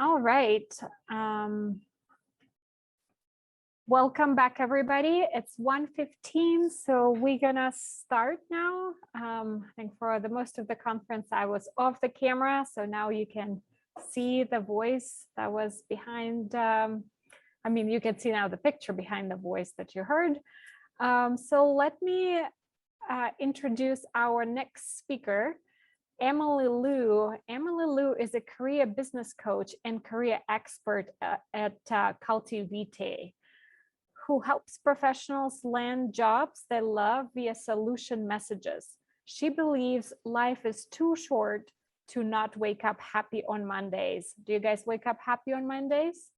All right. Welcome back, everybody. It's 1:15, so we're gonna start now. I think for the most of the conference, I was off the camera, so now you can see the voice that was behind. You can see now the picture behind the voice that you heard. So let me introduce our next speaker. Emily Liu. Emily Liu is a career business coach and career expert at Cultivate, who helps professionals land jobs they love via solution messages. She believes life is too short to not wake up happy on Mondays. Do you guys wake up happy on Mondays?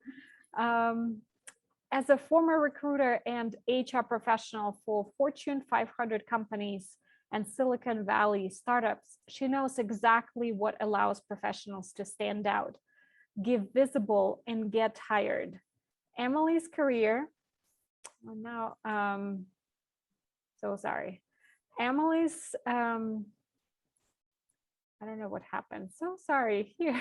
As a former recruiter and HR professional for Fortune 500 companies and Silicon Valley startups, she knows exactly what allows professionals to stand out, give visible, and get hired. Emily's career, Emily's, I don't know what happened. So sorry here.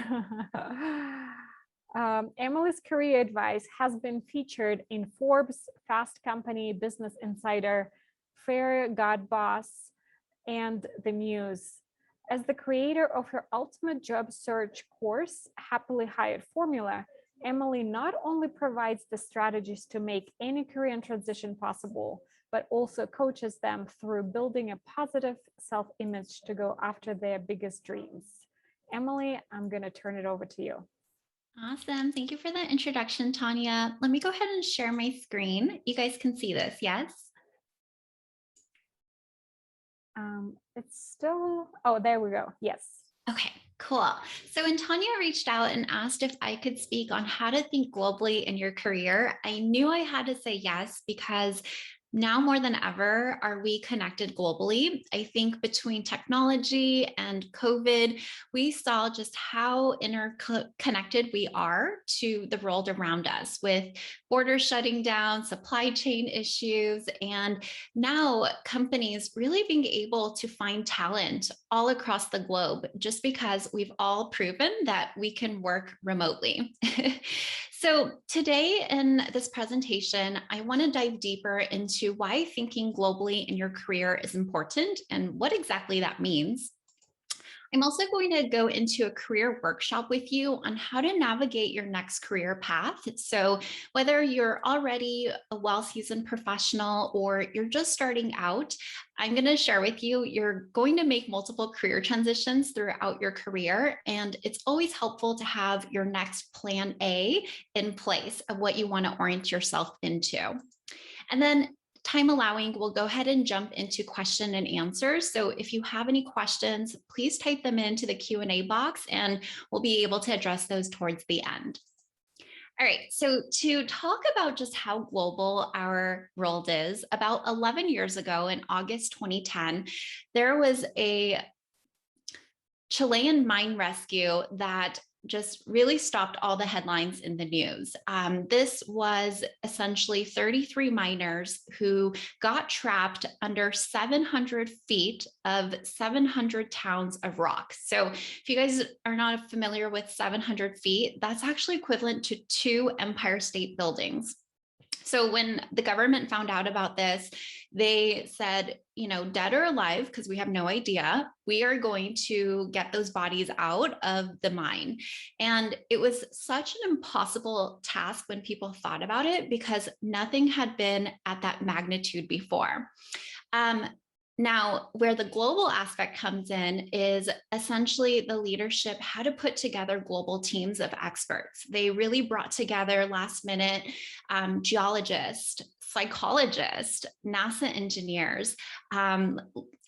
Emily's career advice has been featured in Forbes, Fast Company, Business Insider, Fair God Boss, and The Muse. As the creator of her ultimate job search course, Happily Hired Formula, Emily not only provides the strategies to make any career transition possible, but also coaches them through building a positive self-image to go after their biggest dreams. Emily, I'm going to turn it over to you. Awesome. Thank you for that introduction, Tanya. Let me go ahead and share my screen. You guys can see this, yes? It's still, oh, there we go. Yes. Okay, cool. So when Tanya reached out and asked if I could speak on how to think globally in your career, I knew I had to say yes, because now more than ever are we connected globally. I think between technology and COVID, we saw just how interconnected we are to the world around us, with borders shutting down, supply chain issues, and now companies really being able to find talent all across the globe, just because we've all proven that we can work remotely. So today in this presentation, I want to dive deeper into why thinking globally in your career is important and what exactly that means. I'm also going to go into a career workshop with you on how to navigate your next career path. So whether you're already a well-seasoned professional or you're just starting out, I'm going to share with you, you're going to make multiple career transitions throughout your career, and it's always helpful to have your next plan A in place of what you want to orient yourself into. And then time allowing, we'll go ahead and jump into question and answers. So if you have any questions, please type them into the Q&A box and we'll be able to address those towards the end. All right, so to talk about just how global our world is, about 11 years ago in August 2010, there was a Chilean mine rescue that just really stopped all the headlines in the news. This was essentially 33 miners who got trapped under 700 feet of 700 tons of rock. So if you guys are not familiar with 700 feet, that's actually equivalent to 2 Empire State Buildings. So when the government found out about this, they said, dead or alive, because we have no idea, we are going to get those bodies out of the mine. And it was such an impossible task when people thought about it, because nothing had been at that magnitude before. Now, where the global aspect comes in is essentially the leadership, how to put together global teams of experts. They really brought together last minute geologists, psychologists, NASA engineers,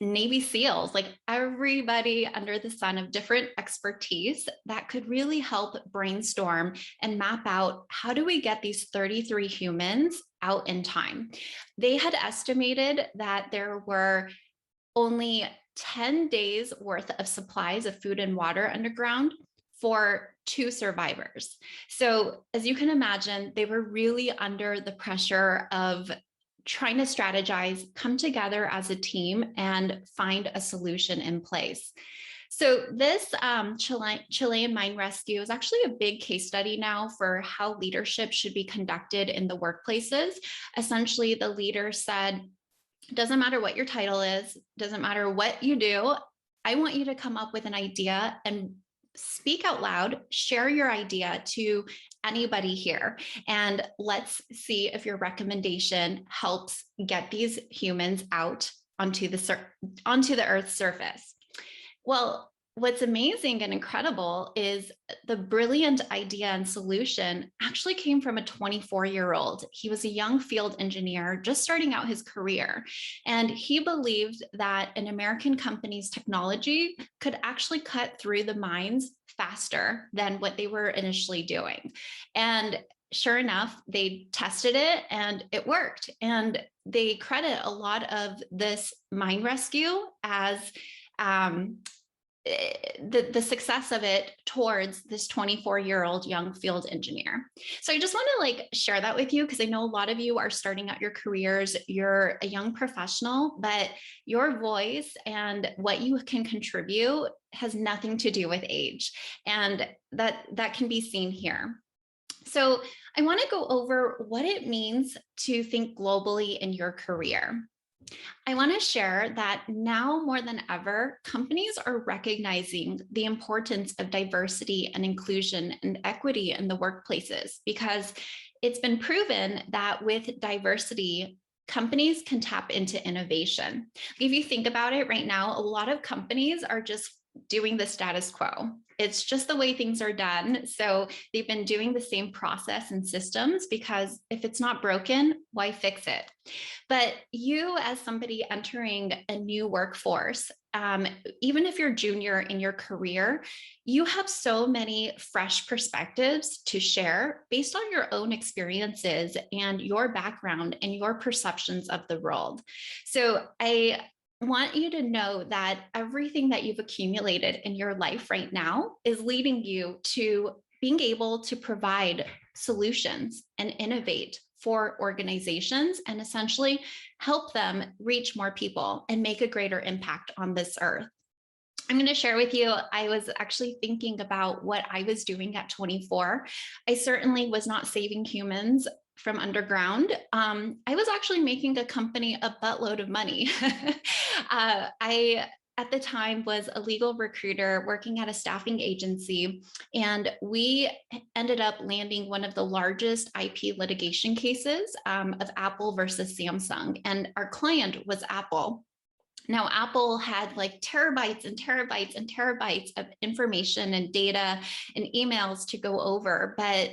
Navy SEALs, like everybody under the sun of different expertise that could really help brainstorm and map out, how do we get these 33 humans out in time? They had estimated that there were only 10 days worth of supplies of food and water underground for 2 survivors. So as you can imagine, they were really under the pressure of trying to strategize, come together as a team, and find a solution in place. So this Chilean mine rescue is actually a big case study now for how leadership should be conducted in the workplaces. Essentially, the leader said, doesn't matter what your title is, doesn't matter what you do. I want you to come up with an idea and speak out loud, share your idea to anybody here. And let's see if your recommendation helps get these humans out onto the Earth's surface. Well, what's amazing and incredible is the brilliant idea and solution actually came from a 24-year-old. He was a young field engineer just starting out his career. And he believed that an American company's technology could actually cut through the mines faster than what they were initially doing. And sure enough, they tested it and it worked. And they credit a lot of this mine rescue as the success of it towards this 24-year-old young field engineer. So I just want to like share that with you, because I know a lot of you are starting out your careers, you're a young professional, but your voice and what you can contribute has nothing to do with age. And that can be seen here. So I want to go over what it means to think globally in your career. I want to share that now more than ever, companies are recognizing the importance of diversity and inclusion and equity in the workplaces, because it's been proven that with diversity, companies can tap into innovation. If you think about it right now, a lot of companies are just doing the status quo. It's just the way things are done. So they've been doing the same process and systems, because if it's not broken, why fix it? But you, as somebody entering a new workforce, even if you're junior in your career, you have so many fresh perspectives to share based on your own experiences and your background and your perceptions of the world. So I want you to know that everything that you've accumulated in your life right now is leading you to being able to provide solutions and innovate for organizations and essentially help them reach more people and make a greater impact on this earth. I'm going to share with you, I was actually thinking about what I was doing at 24. I certainly was not saving humans from underground. I was actually making a company a buttload of money. I, at the time, was a legal recruiter working at a staffing agency, and we ended up landing one of the largest IP litigation cases of Apple versus Samsung, and our client was Apple. Now, Apple had like terabytes and terabytes and terabytes of information and data and emails to go over, but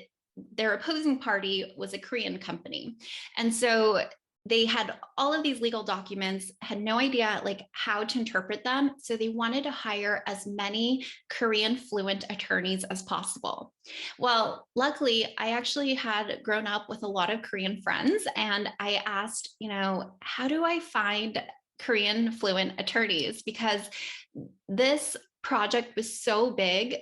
their opposing party was a Korean company. And so they had all of these legal documents, had no idea like how to interpret them. So they wanted to hire as many Korean fluent attorneys as possible. Well, luckily, I actually had grown up with a lot of Korean friends, and I asked, how do I find Korean fluent attorneys? Because this project was so big,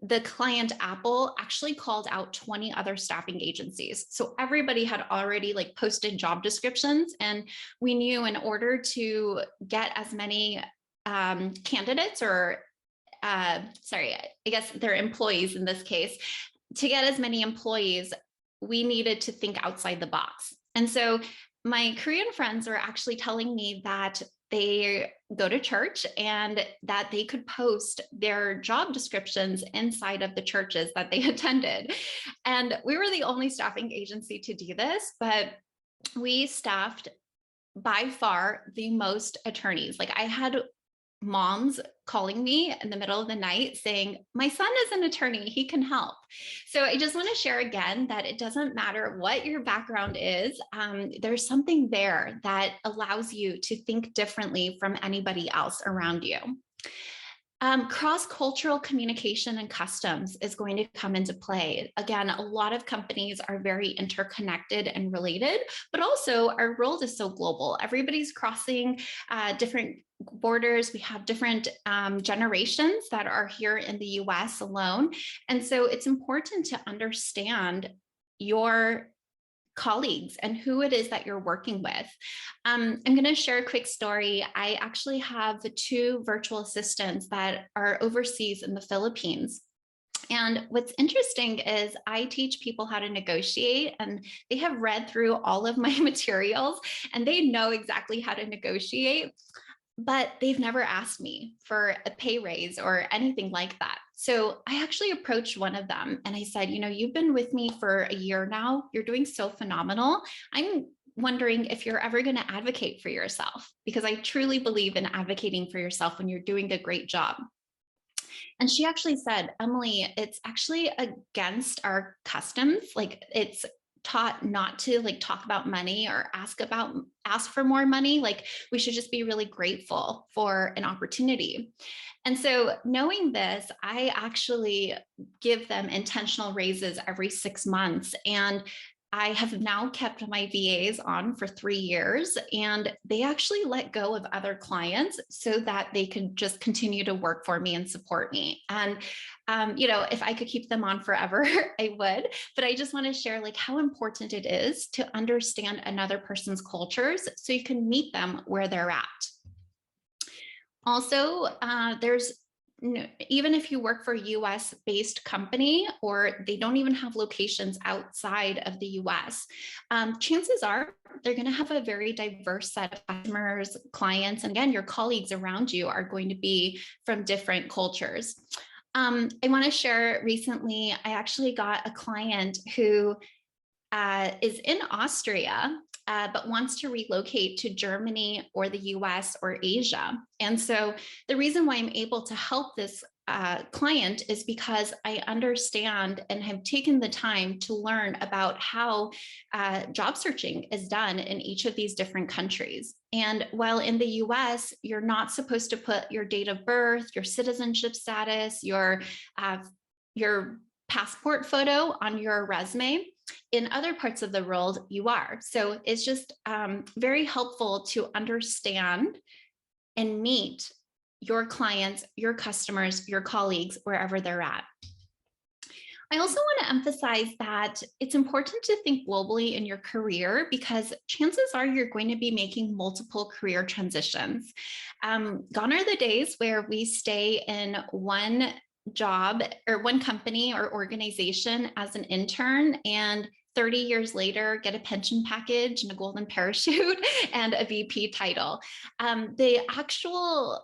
the client Apple actually called out 20 other staffing agencies. So everybody had already like posted job descriptions, and we knew in order to get as many candidates or I guess they're employees in this case, to get as many employees, we needed to think outside the box. And so my Korean friends were actually telling me that they go to church and that they could post their job descriptions inside of the churches that they attended. And we were the only staffing agency to do this, but we staffed by far the most attorneys. Like I had moms calling me in the middle of the night saying, my son is an attorney, he can help. So I just want to share again that it doesn't matter what your background is, there's something there that allows you to think differently from anybody else around you. Cross-cultural communication and customs is going to come into play. Again, a lot of companies are very interconnected and related, but also our world is so global. Everybody's crossing different borders. We have different generations that are here in the US alone. And so it's important to understand your colleagues and who it is that you're working with. I'm going to share a quick story. I actually have 2 virtual assistants that are overseas in the Philippines. And what's interesting is I teach people how to negotiate, and they have read through all of my materials and they know exactly how to negotiate, but they've never asked me for a pay raise or anything like that. So I actually approached one of them and I said, you've been with me for a year now. You're doing so phenomenal. I'm wondering if you're ever going to advocate for yourself, because I truly believe in advocating for yourself when you're doing a great job. And she actually said, Emily, it's actually against our customs. Like, it's taught not to like talk about money or ask for more money. Like, we should just be really grateful for an opportunity. And so knowing this, I actually give them intentional raises every 6 months. And I have now kept my VAs on for 3 years, and they actually let go of other clients so that they could just continue to work for me and support me. And, if I could keep them on forever, I would, but I just want to share like how important it is to understand another person's cultures so you can meet them where they're at. Also, even if you work for a US based company, or they don't even have locations outside of the US, chances are they're going to have a very diverse set of customers, clients, and again, your colleagues around you are going to be from different cultures. I want to share recently, I actually got a client who is in Austria, but wants to relocate to Germany or the US or Asia. And so the reason why I'm able to help this client is because I understand and have taken the time to learn about how job searching is done in each of these different countries. And while in the US, you're not supposed to put your date of birth, your citizenship status, your passport photo on your resume, in other parts of the world, you are. So it's just very helpful to understand and meet your clients, your customers, your colleagues, wherever they're at. I also want to emphasize that it's important to think globally in your career, because chances are you're going to be making multiple career transitions. Gone are the days where we stay in one job or one company or organization as an intern, and 30 years later, get a pension package and a golden parachute and a VP title. The actual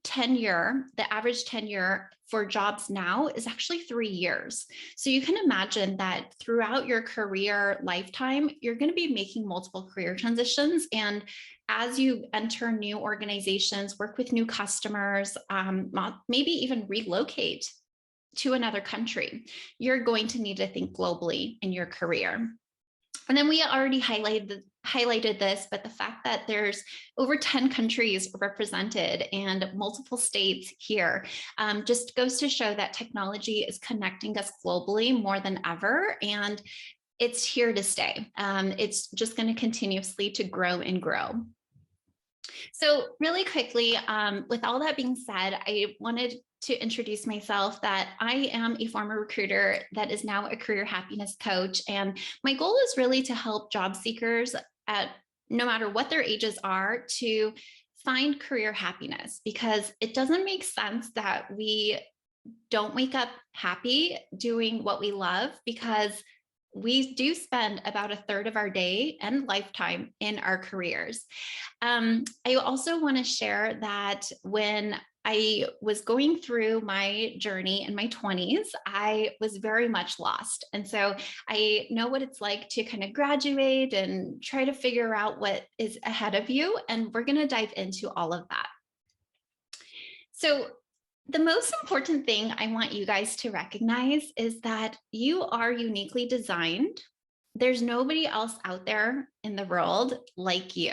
tenure, the average tenure for jobs now is actually 3 years. So you can imagine that throughout your career lifetime, you're going to be making multiple career transitions. And as you enter new organizations, work with new customers, maybe even relocate to another country, you're going to need to think globally in your career. And then we already highlighted this, but the fact that there's over 10 countries represented and multiple states here just goes to show that technology is connecting us globally more than ever, and it's here to stay. It's just going to continuously to grow and grow. So really quickly, with all that being said, I wanted to introduce myself, that I am a former recruiter that is now a career happiness coach. And my goal is really to help job seekers at no matter what their ages are to find career happiness, because it doesn't make sense that we don't wake up happy doing what we love, because we do spend about a third of our day and lifetime in our careers. I also want to share that when I was going through my journey in my 20s, I was very much lost. And so I know what it's like to kind of graduate and try to figure out what is ahead of you. And we're going to dive into all of that. So the most important thing I want you guys to recognize is that you are uniquely designed. There's nobody else out there in the world like you.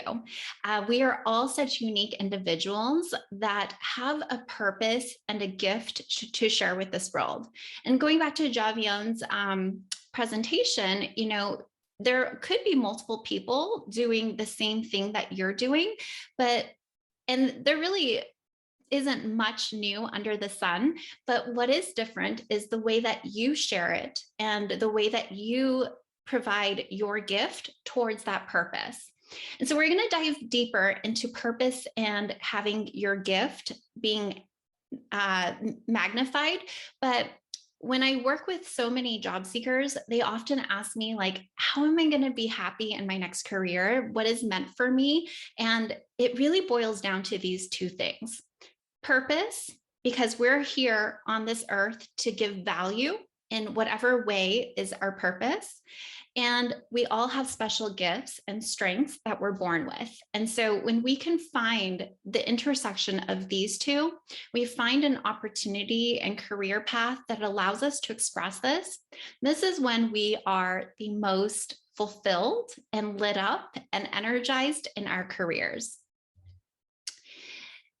We are all such unique individuals that have a purpose and a gift to share with this world. And going back to Javion's presentation, there could be multiple people doing the same thing that you're doing, and there really isn't much new under the sun, but what is different is the way that you share it and the way that you provide your gift towards that purpose. And so we're going to dive deeper into purpose and having your gift being magnified. But when I work with so many job seekers, they often ask me, like, how am I going to be happy in my next career? What is meant for me? And it really boils down to these two things: purpose, because we're here on this earth to give value in whatever way is our purpose. And we all have special gifts and strengths that we're born with. And so when we can find the intersection of these two, we find an opportunity and career path that allows us to express this. This is when we are the most fulfilled and lit up and energized in our careers.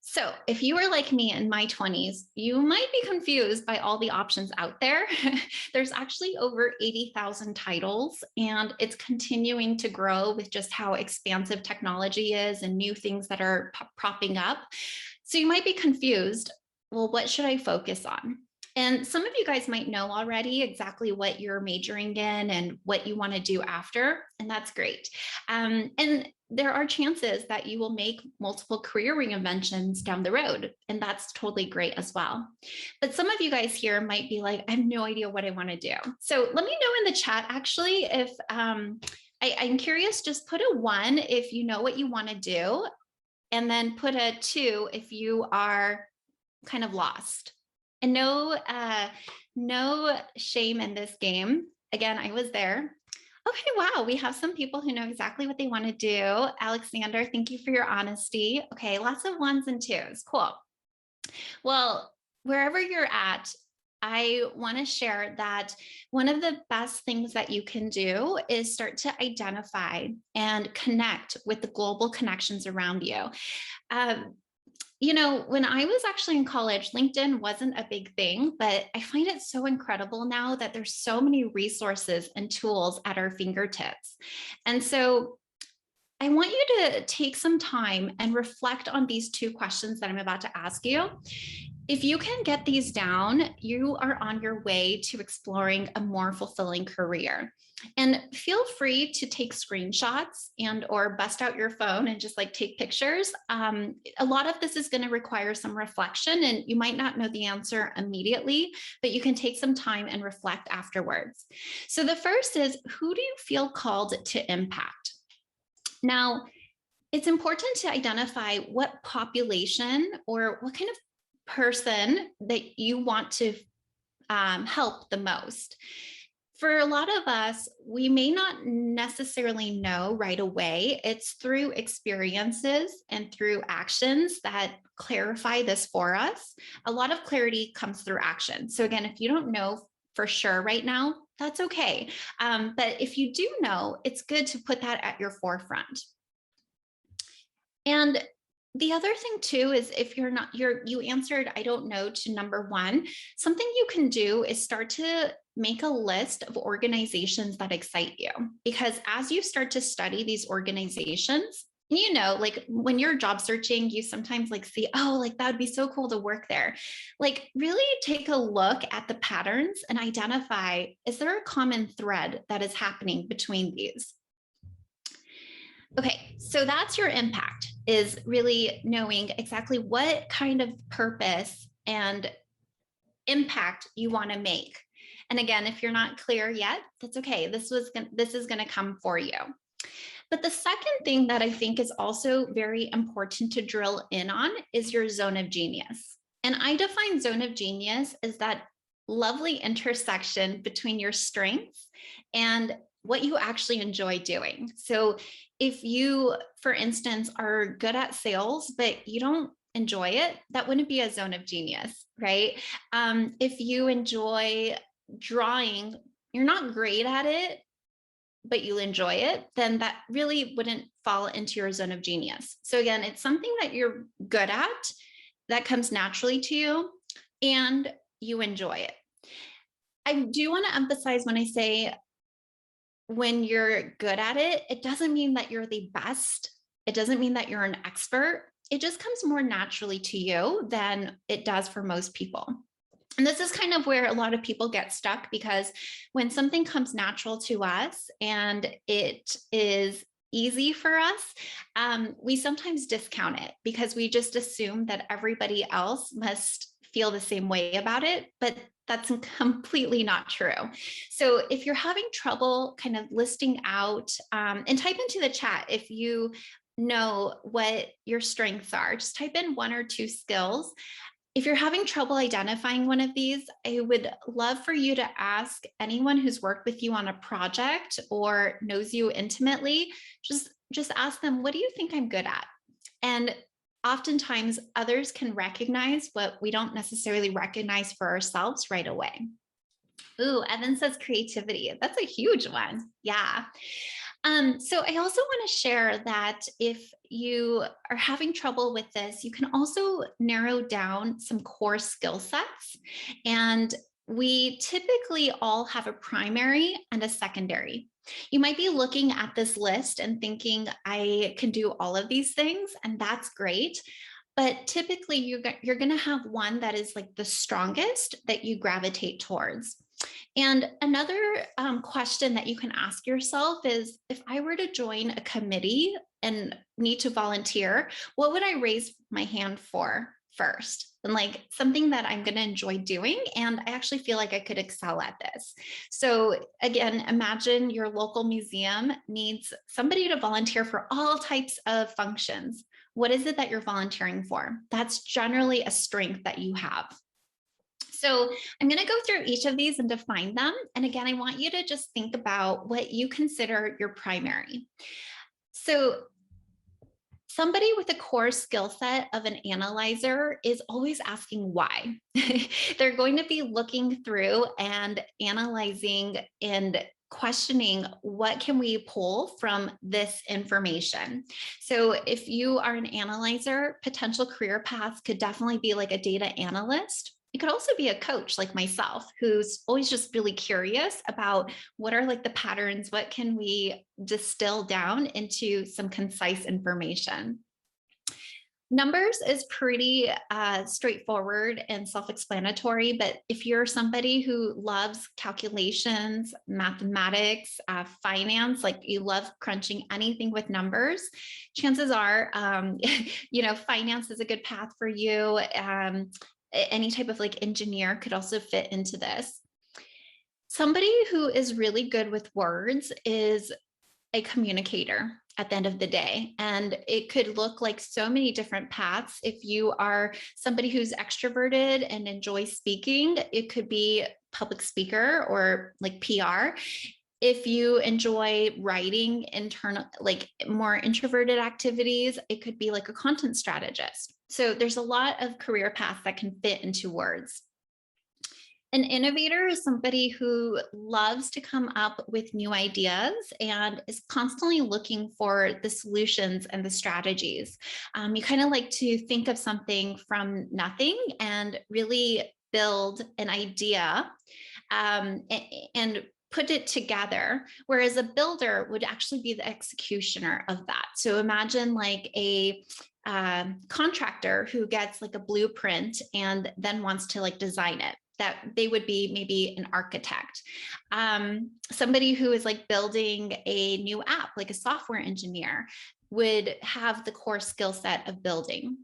So if you are like me in my 20s, you might be confused by all the options out there. There's actually over 80,000 titles, and it's continuing to grow with just how expansive technology is and new things that are propping up. So you might be confused. Well, what should I focus on? And some of you guys might know already exactly what you're majoring in and what you want to do after, and that's great. And there are chances that you will make multiple career reinventions down the road, and that's totally great as well. But some of you guys here might be like, I have no idea what I want to do. So let me know in the chat, actually, if I'm curious, just put a 1 if you know what you want to do, and then put a 2 if you are kind of lost. And no shame in this game. Again, I was there. Okay, wow, we have some people who know exactly what they want to do. Alexander, thank you for your honesty. Okay, lots of 1s and 2s. Cool. Well, wherever you're at, I want to share that one of the best things that you can do is start to identify and connect with the global connections around you. You know, when I was actually in college, LinkedIn wasn't a big thing, but I find it so incredible now that there's so many resources and tools at our fingertips. And so I want you to take some time and reflect on these 2 questions that I'm about to ask you. If you can get these down, you are on your way to exploring a more fulfilling career. And feel free to take screenshots and or bust out your phone and just like take pictures. A lot of this is going to require some reflection, and you might not know the answer immediately, but you can take some time and reflect afterwards. So the first is, who do you feel called to impact? Now, it's important to identify what population or what kind of person that you want to help the most. For a lot of us, we may not necessarily know right away. It's through experiences and through actions that clarify this for us. A lot of clarity comes through action. So again, if you don't know for sure right now, that's okay. But if you do know, it's good to put that at your forefront. And the other thing too is, if you answered I don't know to number 1, something you can do is start to make a list of organizations that excite you. Because as you start to study these organizations, you know, like when you're job searching, you sometimes like see, oh, like that would be so cool to work there. Like really take a look at the patterns and identify, is there a common thread that is happening between these? Okay, so that's your impact, is really knowing exactly what kind of purpose and impact you want to make. And again, if you're not clear yet, that's okay. This is going to come for you. But the second thing that I think is also very important to drill in on is your zone of genius. And I define zone of genius as that lovely intersection between your strengths and what you actually enjoy doing. So if you, for instance, are good at sales, but you don't enjoy it, that wouldn't be a zone of genius, right? If you enjoy drawing, you're not great at it, but you enjoy it, then that really wouldn't fall into your zone of genius. So again, it's something that you're good at, that comes naturally to you, and you enjoy it. I do want to emphasize, when I say when you're good at it, it doesn't mean that you're the best. It doesn't mean that you're an expert. It just comes more naturally to you than it does for most people. And this is kind of where a lot of people get stuck, because when something comes natural to us and it is easy for us, we sometimes discount it because we just assume that everybody else must feel the same way about it. But that's completely not true. So if you're having trouble kind of listing out, and type into the chat if you know what your strengths are, just type in 1 or 2 skills. If you're having trouble identifying one of these, I would love for you to ask anyone who's worked with you on a project or knows you intimately. Just ask them, what do you think I'm good at? And oftentimes others can recognize what we don't necessarily recognize for ourselves right away. Ooh, Evan says creativity. That's a huge one. Yeah. So I also want to share that if you are having trouble with this, you can also narrow down some core skill sets. And we typically all have a primary and a secondary. You might be looking at this list and thinking, I can do all of these things, and that's great. But typically you're going to have one that is like the strongest that you gravitate towards. And another question that you can ask yourself is, if I were to join a committee and need to volunteer, what would I raise my hand for first? And like something that I'm going to enjoy doing, and I actually feel like I could excel at this. So again, imagine your local museum needs somebody to volunteer for all types of functions. What is it that you're volunteering for? That's generally a strength that you have. So I'm going to go through each of these and define them. And again, I want you to just think about what you consider your primary. So somebody with a core skill set of an analyzer is always asking why. They're going to be looking through and analyzing and questioning, what can we pull from this information? So if you are an analyzer, potential career paths could definitely be like a data analyst. It could also be a coach like myself, who's always just really curious about what are like the patterns, what can we distill down into some concise information. Numbers is pretty straightforward and self-explanatory, but if you're somebody who loves calculations, mathematics, finance, like you love crunching anything with numbers, chances are, finance is a good path for you. Any type of like engineer could also fit into this. Somebody who is really good with words is a communicator at the end of the day. And it could look like so many different paths. If you are somebody who's extroverted and enjoys speaking, it could be public speaker or like PR. If you enjoy writing internal, like more introverted activities, it could be like a content strategist. So there's a lot of career paths that can fit into words. An innovator is somebody who loves to come up with new ideas and is constantly looking for the solutions and the strategies. You kind of like to think of something from nothing and really build an idea and put it together, whereas a builder would actually be the executioner of that. So imagine like a contractor who gets like a blueprint and then wants to like design it. That they would be maybe an architect. Somebody who is like building a new app, like a software engineer, would have the core skill set of building.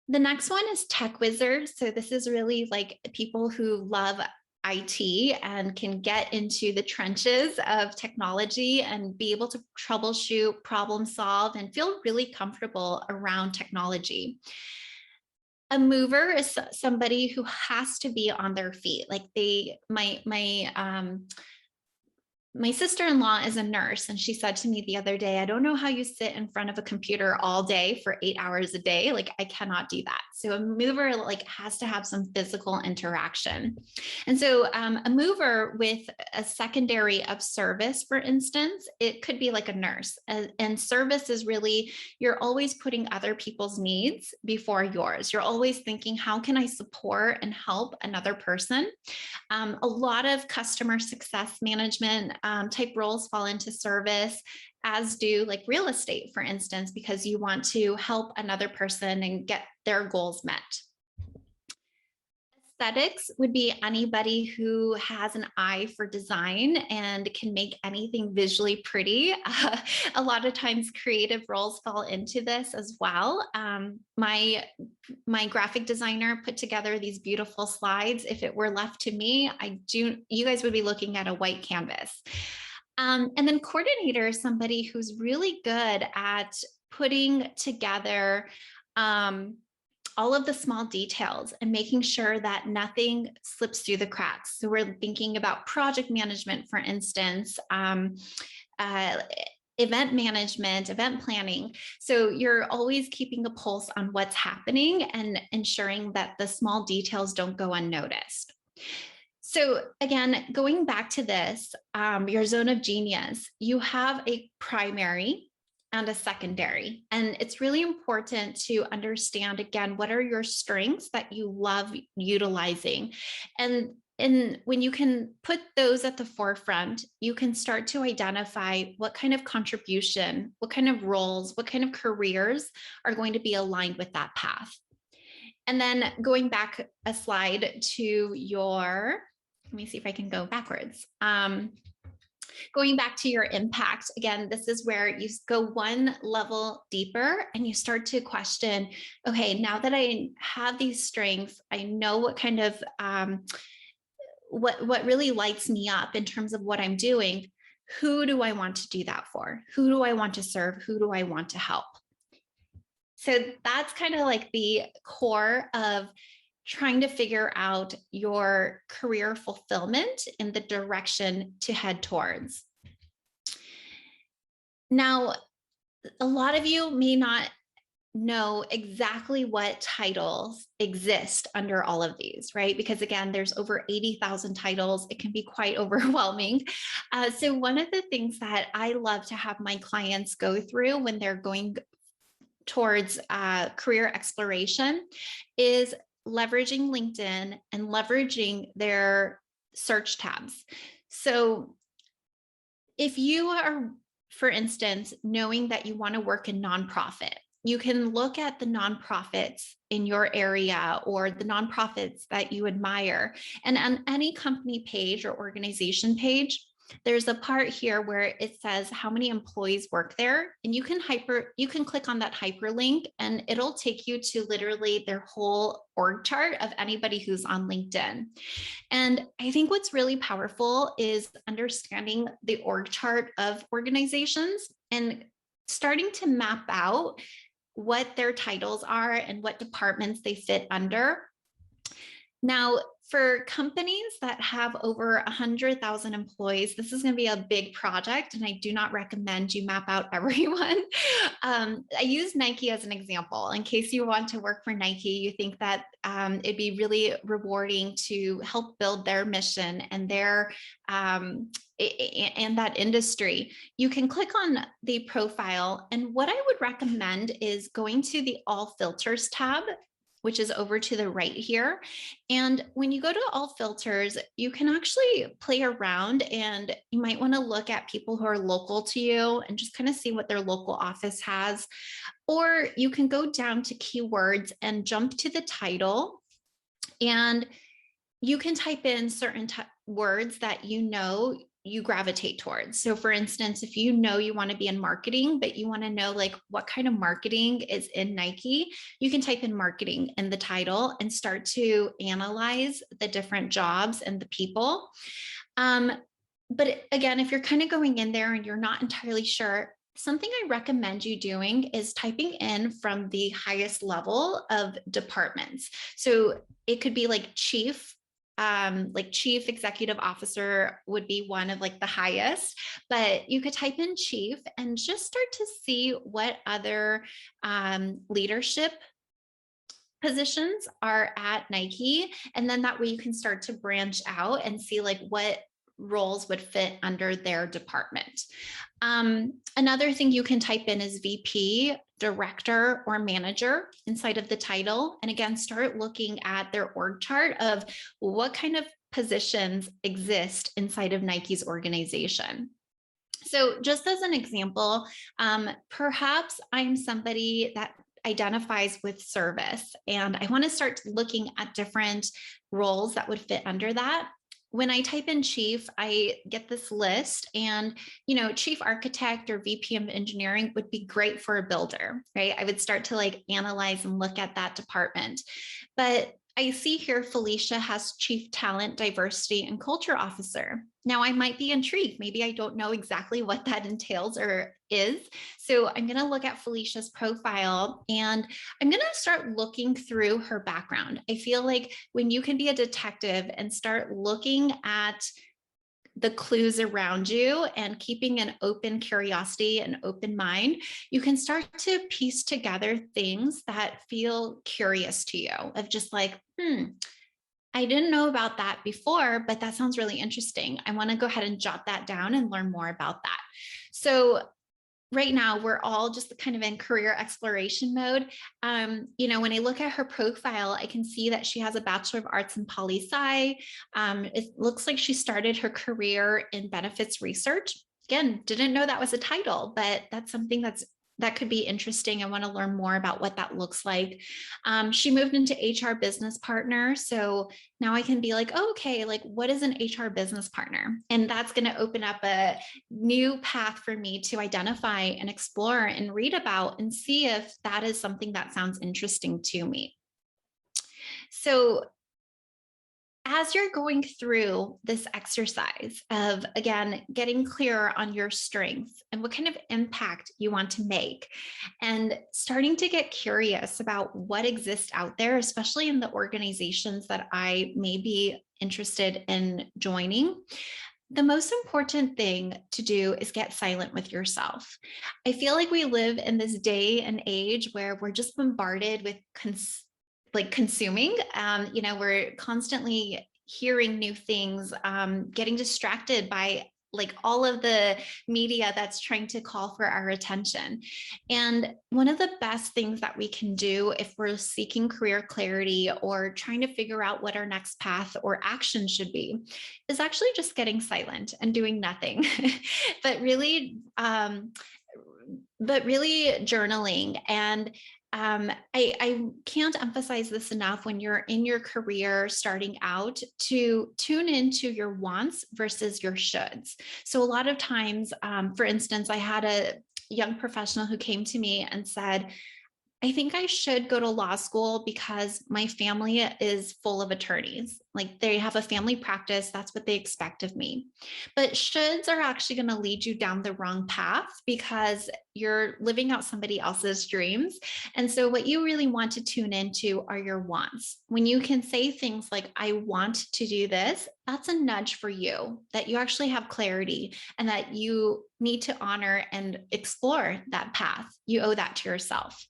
The next one is tech wizards. So this is really like people who love IT and can get into the trenches of technology and be able to troubleshoot, problem solve, and feel really comfortable around technology. A mover is somebody who has to be on their feet. Like my sister-in-law is a nurse, and she said to me the other day, I don't know how you sit in front of a computer all day for 8 hours a day. Like I cannot do that. So a mover like has to have some physical interaction. And so a mover with a secondary of service, for instance, it could be like a nurse. And service is really, you're always putting other people's needs before yours. You're always thinking, how can I support and help another person? A lot of customer success management type roles fall into service, as do like real estate, for instance, because you want to help another person and get their goals met. Aesthetics would be anybody who has an eye for design and can make anything visually pretty. A lot of times creative roles fall into this as well. My graphic designer put together these beautiful slides. If it were left to me, you guys would be looking at a white canvas. And then coordinator is somebody who's really good at putting together all of the small details and making sure that nothing slips through the cracks. So we're thinking about project management, for instance, event management, event planning. So you're always keeping a pulse on what's happening and ensuring that the small details don't go unnoticed. So again, going back to this, your zone of genius, you have a primary and a secondary. And it's really important to understand, again, what are your strengths that you love utilizing? And when you can put those at the forefront, you can start to identify what kind of contribution, what kind of roles, what kind of careers are going to be aligned with that path. And then going back a slide to your, let me see if I can go backwards. Going back to your impact, again, this is where you go one level deeper and you start to question, okay, now that I have these strengths, I know what kind of, what really lights me up in terms of what I'm doing. Who do I want to do that for? Who do I want to serve? Who do I want to help? So that's kind of like the core of trying to figure out your career fulfillment in the direction to head towards. Now, a lot of you may not know exactly what titles exist under all of these, right? Because again, there's over 80,000 titles. It can be quite overwhelming. So one of the things that I love to have my clients go through when they're going towards career exploration is leveraging LinkedIn and leveraging their search tabs. So if you are, for instance, knowing that you want to work in nonprofit, you can look at the nonprofits in your area or the nonprofits that you admire. And on any company page or organization page, there's a part here where it says how many employees work there, and you can click on that hyperlink and it'll take you to literally their whole org chart of anybody who's on LinkedIn. And I think what's really powerful is understanding the org chart of organizations and starting to map out what their titles are and what departments they fit under. Now, for companies that have over 100,000 employees, this is going to be a big project, and I do not recommend you map out everyone. I use Nike as an example. In case you want to work for Nike, you think that it'd be really rewarding to help build their mission and their and that industry. You can click on the profile, and what I would recommend is going to the All Filters tab, which is over to the right here. And when you go to all filters, you can actually play around, and you might want to look at people who are local to you and just kind of see what their local office has. Or you can go down to keywords and jump to the title, and you can type in certain words that you know you gravitate towards. So for instance, if you know you want to be in marketing, but you want to know like what kind of marketing is in Nike, you can type in marketing in the title and start to analyze the different jobs and the people. But again, if you're kind of going in there and you're not entirely sure, something I recommend you doing is typing in from the highest level of departments. So it could be like chief executive officer would be one of like the highest, but you could type in chief and just start to see what other leadership positions are at Nike. And then that way you can start to branch out and see like what roles would fit under their department. Another thing you can type in is VP, director, or manager inside of the title. And again, start looking at their org chart of what kind of positions exist inside of Nike's organization. So just as an example, perhaps I'm somebody that identifies with service, and I want to start looking at different roles that would fit under that. When I type in chief, I get this list, and chief architect or VP of engineering would be great for a builder, right? I would start to like analyze and look at that department. But I see here Felicia has chief talent, diversity, and culture officer. Now I might be intrigued. Maybe I don't know exactly what that entails or is. So I'm going to look at Felicia's profile, and I'm going to start looking through her background. I feel like when you can be a detective and start looking at the clues around you and keeping an open curiosity and open mind, you can start to piece together things that feel curious to you, of just like, I didn't know about that before, but that sounds really interesting. I want to go ahead and jot that down and learn more about that. So right now, we're all just kind of in career exploration mode. When I look at her profile, I can see that she has a Bachelor of Arts in Poli-Sci. It looks like she started her career in benefits research. Again, didn't know that was a title, but that's something that could be interesting. I want to learn more about what that looks like. She moved into HR business partner. So now I can be like, oh, okay, like what is an HR business partner? And that's going to open up a new path for me to identify and explore and read about and see if that is something that sounds interesting to me. So as you're going through this exercise of, again, getting clearer on your strengths and what kind of impact you want to make, and starting to get curious about what exists out there, especially in the organizations that I may be interested in joining, the most important thing to do is get silent with yourself. I feel like we live in this day and age where we're just bombarded with consuming. We're constantly hearing new things, getting distracted by like all of the media that's trying to call for our attention. And one of the best things that we can do if we're seeking career clarity or trying to figure out what our next path or action should be is actually just getting silent and doing nothing, but really journaling. And I can't emphasize this enough when you're in your career starting out to tune into your wants versus your shoulds. So a lot of times, for instance, I had a young professional who came to me and said, I think I should go to law school because my family is full of attorneys. Like they have a family practice. That's what they expect of me. But shoulds are actually going to lead you down the wrong path because you're living out somebody else's dreams. And so what you really want to tune into are your wants. When you can say things like, I want to do this, that's a nudge for you that you actually have clarity and that you need to honor and explore that path. You owe that to yourself.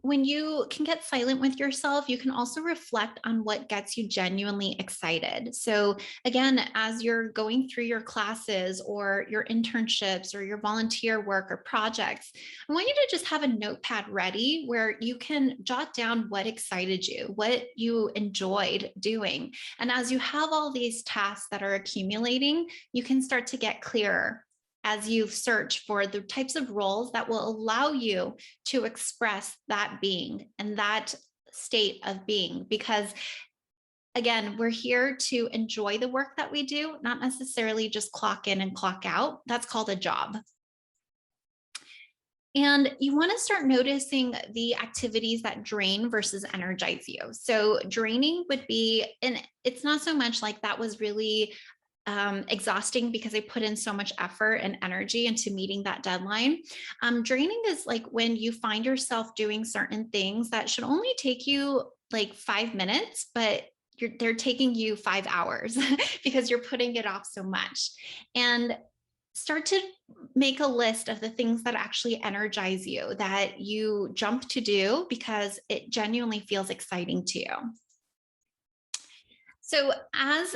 When you can get silent with yourself, you can also reflect on what gets you genuinely excited. So again, as you're going through your classes or your internships or your volunteer work or projects, I want you to just have a notepad ready where you can jot down what excited you, what you enjoyed doing. And as you have all these tasks that are accumulating, you can start to get clearer as you search for the types of roles that will allow you to express that being and that state of being. Because again, we're here to enjoy the work that we do, not necessarily just clock in and clock out. That's called a job. And you want to start noticing the activities that drain versus energize you. So draining would be, and it's not so much like that was really exhausting because I put in so much effort and energy into meeting that deadline. Draining is like when you find yourself doing certain things that should only take you like 5 minutes, but they're taking you 5 hours because you're putting it off so much. And start to make a list of the things that actually energize you, that you jump to do because it genuinely feels exciting to you. So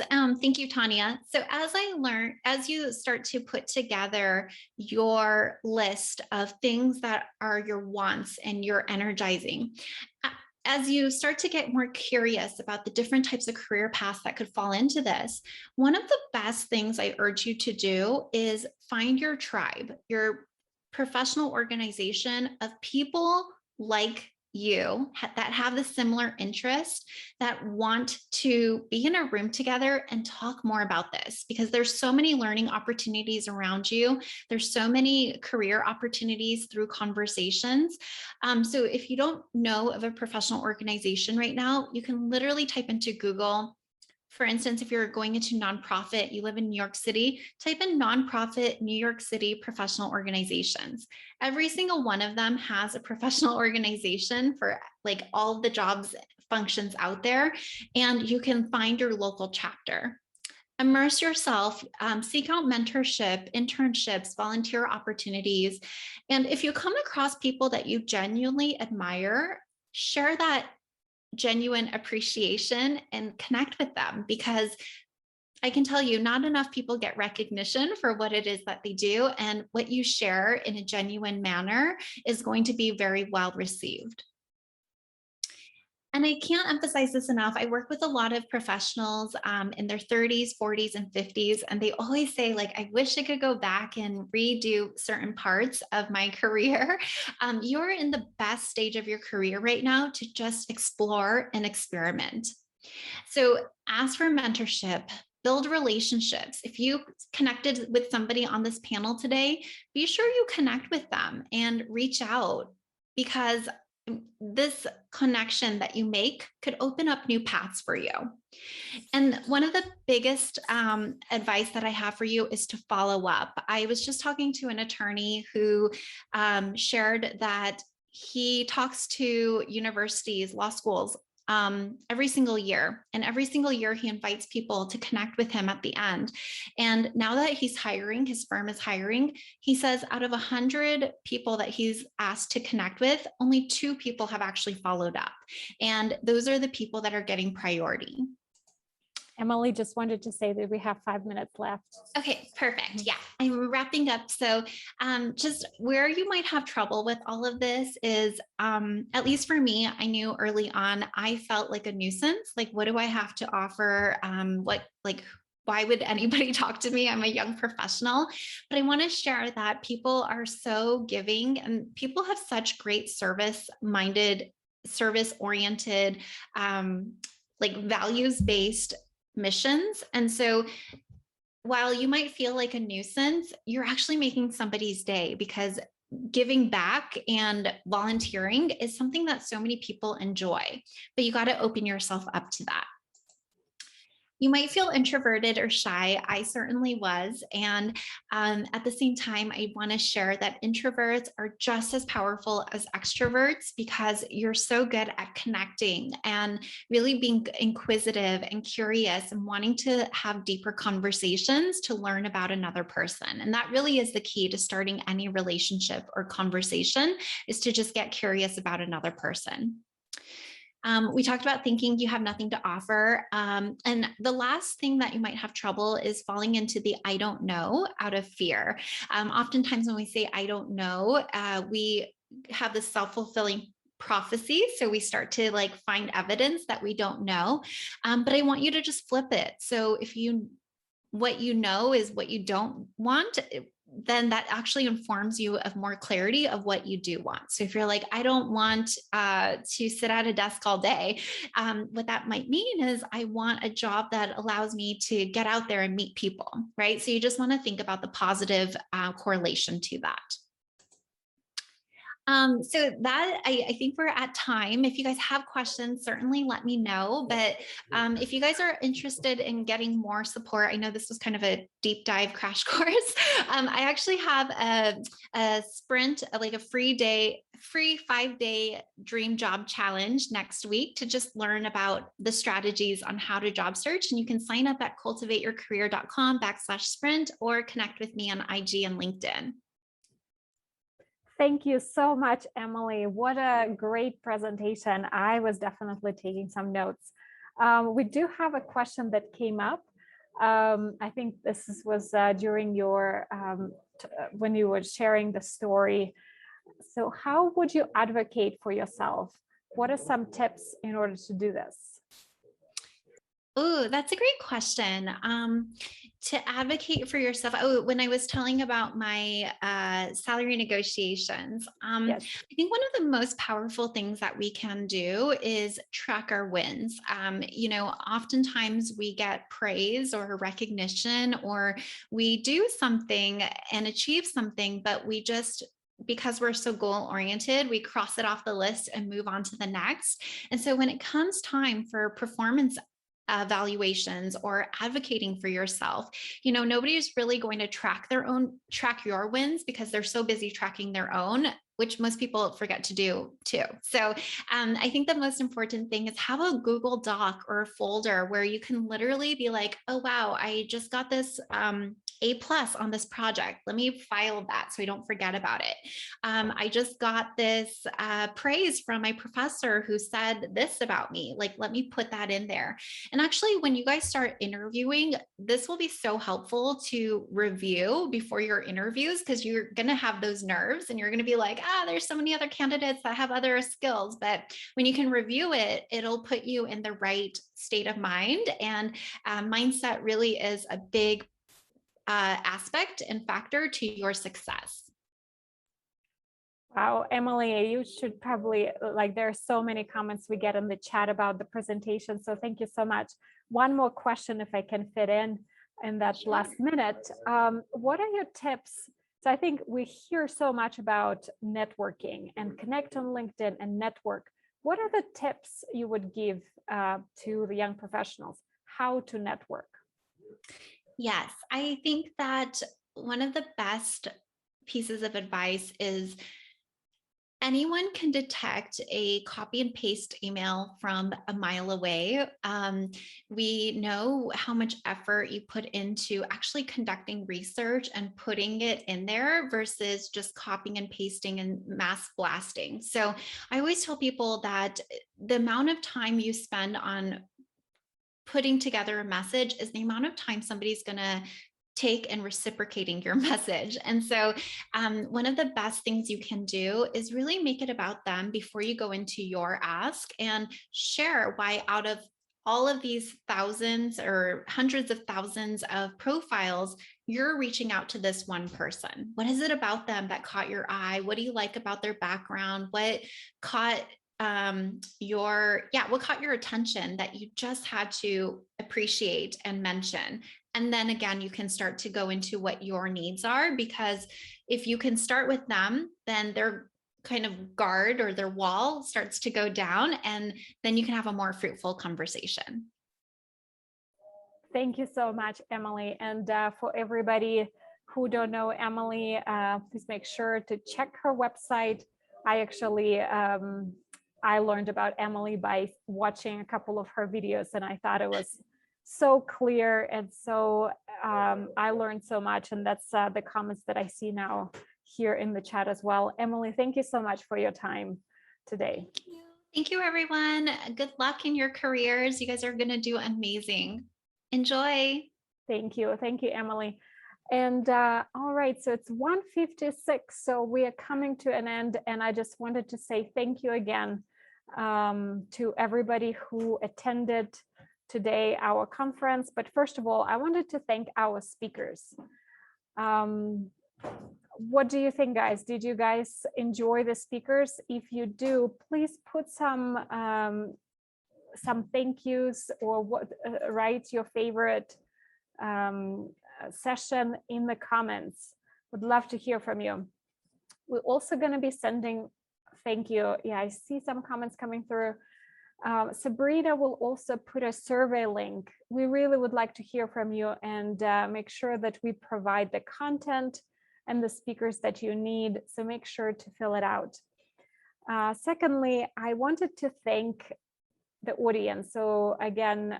thank you, Tanya. So as you start to put together your list of things that are your wants and your energizing, as you start to get more curious about the different types of career paths that could fall into this, one of the best things I urge you to do is find your tribe, your professional organization of people like that have the similar interest, that want to be in a room together and talk more about this, because there's so many learning opportunities around you. There's so many career opportunities through conversations. So if you don't know of a professional organization right now, you can literally type into Google. For instance, if you're going into nonprofit, you live in New York City, type in nonprofit New York City professional organizations. Every single one of them has a professional organization for like all the jobs functions out there, and you can find your local chapter. Immerse yourself, seek out mentorship, internships, volunteer opportunities. And if you come across people that you genuinely admire, share that genuine appreciation and connect with them, because I can tell you, not enough people get recognition for what it is that they do, and what you share in a genuine manner is going to be very well received. And I can't emphasize this enough. I work with a lot of professionals in their 30s, 40s, and 50s, and they always say, like, I wish I could go back and redo certain parts of my career. You're in the best stage of your career right now to just explore and experiment. So ask for mentorship, build relationships. If you connected with somebody on this panel today, be sure you connect with them and reach out, because this connection that you make could open up new paths for you. And one of the biggest advice that I have for you is to follow up. I was just talking to an attorney who shared that he talks to universities, law schools, every single year. And every single year he invites people to connect with him at the end. And now that he's hiring, his firm is hiring, he says out of 100 people that he's asked to connect with, only 2 people have actually followed up. And those are the people that are getting priority. Emily just wanted to say that we have 5 minutes left. Okay, perfect. Yeah, I'm wrapping up. So just where you might have trouble with all of this is, at least for me, I knew early on, I felt like a nuisance. Like, what do I have to offer? Why would anybody talk to me? I'm a young professional. But I want to share that people are so giving, and people have such great service-minded, service-oriented, like values-based missions. And so while you might feel like a nuisance, you're actually making somebody's day, because giving back and volunteering is something that so many people enjoy, but you got to open yourself up to that. You might feel introverted or shy. I certainly was. And at the same time, I want to share that introverts are just as powerful as extroverts, because you're so good at connecting and really being inquisitive and curious and wanting to have deeper conversations to learn about another person. And that really is the key to starting any relationship or conversation, is to just get curious about another person. We talked about thinking you have nothing to offer. And the last thing that you might have trouble is falling into the I don't know out of fear. Oftentimes when we say I don't know, we have this self-fulfilling prophecy. So we start to like find evidence that we don't know. But I want you to just flip it. So if what you know is what you don't want, then that actually informs you of more clarity of what you do want. So if you're like, I don't want to sit at a desk all day, what that might mean is I want a job that allows me to get out there and meet people, right? So you just want to think about the positive correlation to that. So that I think we're at time. If you guys have questions, certainly let me know. But if you guys are interested in getting more support, I know this was kind of a deep dive crash course. I actually have a sprint, like a free 5-day dream job challenge next week to just learn about the strategies on how to job search. And you can sign up at cultivateyourcareer.com/sprint or connect with me on IG and LinkedIn. Thank you so much, Emily. What a great presentation. I was definitely taking some notes. We do have a question that came up. I think this was during your, when you were sharing the story. So how would you advocate for yourself? What are some tips in order to do this? Oh, that's a great question. To advocate for yourself. Oh, when I was telling about my salary negotiations, Yes. I think one of the most powerful things that we can do is track our wins. Oftentimes we get praise or recognition, or we do something and achieve something, but we just, because we're so goal oriented, we cross it off the list and move on to the next. And so when it comes time for performance evaluations or advocating for yourself, nobody is really going to track your wins because they're so busy tracking their own, which most people forget to do too. So I think the most important thing is have a Google Doc or a folder where you can literally be like, oh, wow, I just got this A+ on this project. Let me file that so I don't forget about it. I just got this praise from my professor who said this about me. Like, let me put that in there. And actually, when you guys start interviewing, this will be so helpful to review before your interviews, because you're going to have those nerves and you're going to be like, there's so many other candidates that have other skills. But when you can review it, it'll put you in the right state of mind. And mindset really is a big aspect and factor to your success. Wow, Emily, you should probably, like, there are so many comments we get in the chat about the presentation. So thank you so much. One more question, if I can fit in that Sure. last minute. What are your tips? So I think we hear so much about networking and connect on LinkedIn and network. What are the tips you would give to the young professionals? How to network? Yes, I think that one of the best pieces of advice is anyone can detect a copy and paste email from a mile away. We know how much effort you put into actually conducting research and putting it in there versus just copying and pasting and mass blasting. So I always tell people that the amount of time you spend on putting together a message is the amount of time somebody's going to take and reciprocating your message. And so one of the best things you can do is really make it about them before you go into your ask, and share why out of all of these thousands or hundreds of thousands of profiles, you're reaching out to this one person. What is it about them that caught your eye? What do you like about their background? What caught what caught your attention that you just had to appreciate and mention? And then again, you can start to go into what your needs are, because if you can start with them, then their kind of guard or their wall starts to go down, and then you can have a more fruitful conversation. Thank you so much, Emily. And for everybody who don't know Emily, please make sure to check her website. I actually, I learned about Emily by watching a couple of her videos, and I thought it was so clear. And so I learned so much, and that's the comments that I see now here in the chat as well. Emily, thank you so much for your time today. Thank you, everyone. Good luck in your careers. You guys are going to do amazing. Enjoy. Thank you. Thank you, Emily. And all right, so it's 1:56, so we are coming to an end, and I just wanted to say thank you again to everybody who attended today our conference. But first of all, I wanted to thank our speakers. What do you think, guys? Did you guys enjoy the speakers? If you do, please put some thank yous, or write your favorite session in the comments. Would love to hear from you. We're also going to be sending thank you. Yeah, I see some comments coming through. Sabrina will also put a survey link. We really would like to hear from you, and make sure that we provide the content and the speakers that you need. So make sure to fill it out. Secondly, I wanted to thank the audience. So again,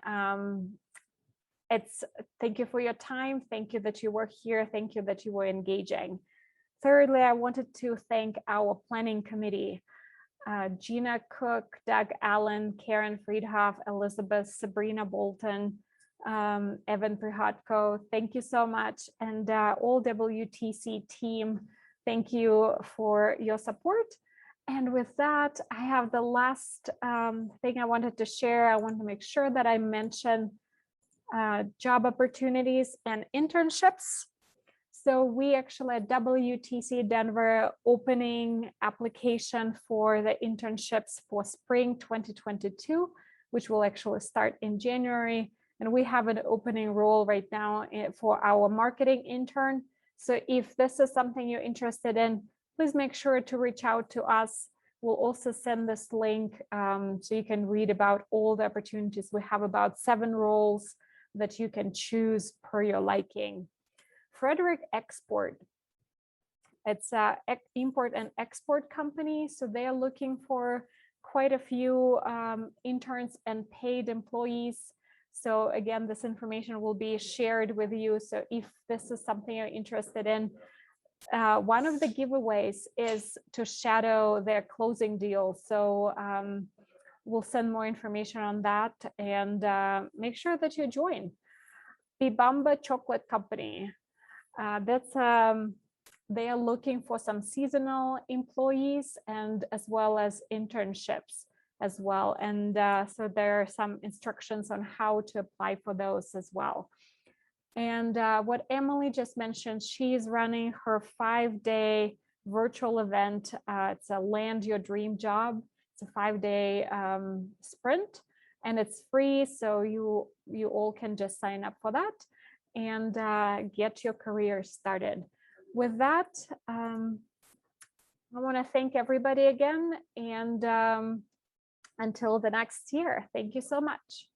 thank you for your time. Thank you that you were here. Thank you that you were engaging. Thirdly, I wanted to thank our planning committee, Gina Cook, Doug Allen, Karen Friedhoff, Elizabeth, Sabrina Bolton, Evan Prihatko. Thank you so much. And all WTC team, thank you for your support. And with that, I have the last thing I wanted to share. I want to make sure that I mention job opportunities and internships. So we actually at WTC Denver opening application for the internships for spring 2022, which will actually start in January. And we have an opening role right now for our marketing intern. So if this is something you're interested in, please make sure to reach out to us. We'll also send this link so you can read about all the opportunities. We have about 7 roles that you can choose per your liking. Frederick Export. It's an import and export company. So they are looking for quite a few interns and paid employees. So again, this information will be shared with you. So if this is something you're interested in, one of the giveaways is to shadow their closing deal. So we'll send more information on that, and make sure that you join. Bibamba Chocolate Company. They are looking for some seasonal employees and as well as internships as well. And so there are some instructions on how to apply for those as well. And what Emily just mentioned, she's running her 5-day virtual event. It's a Land Your Dream Job. It's a 5-day sprint, and it's free. So you all can just sign up for that and get your career started. With that, I want to thank everybody again, and until the next year, thank you so much.